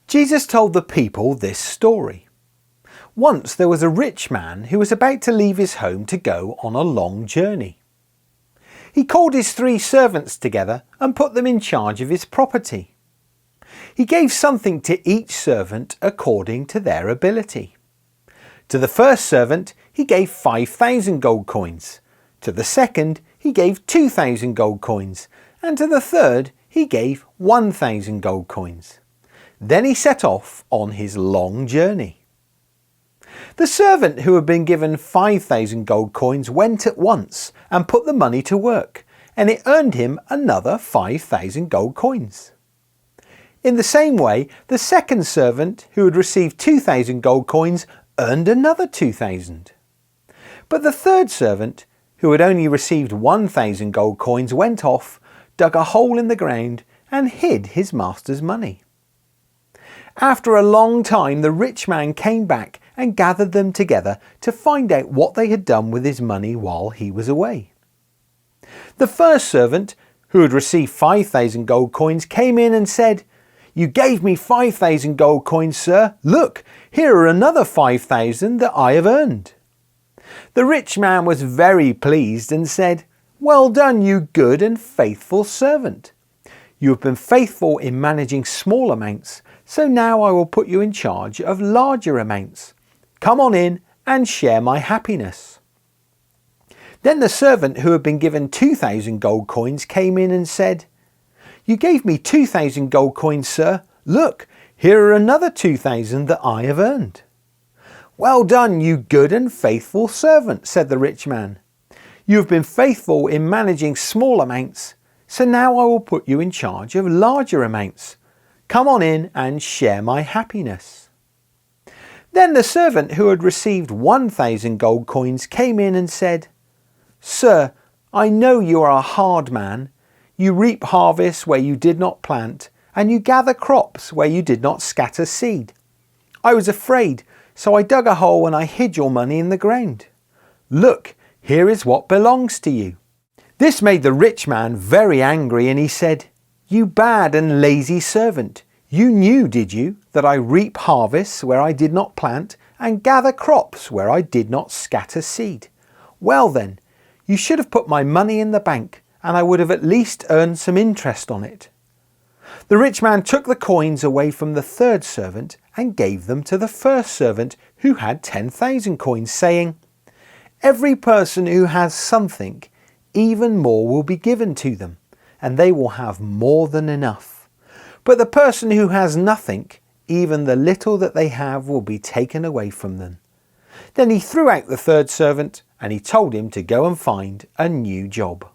Jesus told the people this story. Once there was a rich man who was about to leave his home to go on a long journey. He called his 3 servants together and put them in charge of his property. He gave something to each servant according to their ability. To the first servant he gave 5,000 gold coins, to the second he gave 2,000 gold coins, and to the third he gave 1,000 gold coins. Then he set off on his long journey. The servant who had been given 5,000 gold coins went at once and put the money to work, and it earned him another 5,000 gold coins. In the same way, the second servant who had received 2,000 gold coins earned another 2,000. But the third servant, who had only received 1,000 gold coins, went off, dug a hole in the ground and hid his master's money. After a long time, the rich man came back and gathered them together to find out what they had done with his money while he was away. The first servant, who had received 5,000 gold coins, came in and said, "You gave me 5,000 gold coins, sir. Look, here are another 5,000 that I have earned." The rich man was very pleased and said, "Well done, you good and faithful servant. You have been faithful in managing small amounts, so now I will put you in charge of larger amounts. Come on in and share my happiness." Then the servant who had been given 2,000 gold coins came in and said, "You gave me 2,000 gold coins, sir. Look, here are another 2,000 that I have earned." "Well done, you good and faithful servant," said the rich man. "You have been faithful in managing small amounts, so now I will put you in charge of larger amounts. Come on in and share my happiness." Then the servant who had received 1,000 gold coins came in and said, "Sir, I know you are a hard man. You reap harvests where you did not plant, and you gather crops where you did not scatter seed. I was afraid, so I dug a hole and I hid your money in the ground. Look, here is what belongs to you." This made the rich man very angry, and he said, "You bad and lazy servant, you knew, did you, that I reap harvests where I did not plant and gather crops where I did not scatter seed? Well then, you should have put my money in the bank, and I would have at least earned some interest on it." The rich man took the coins away from the third servant and gave them to the first servant, who had 10,000 coins, saying, "Every person who has something, even more will be given to them, and they will have more than enough. But the person who has nothing, even the little that they have will be taken away from them." Then he threw out the third servant, and he told him to go and find a new job.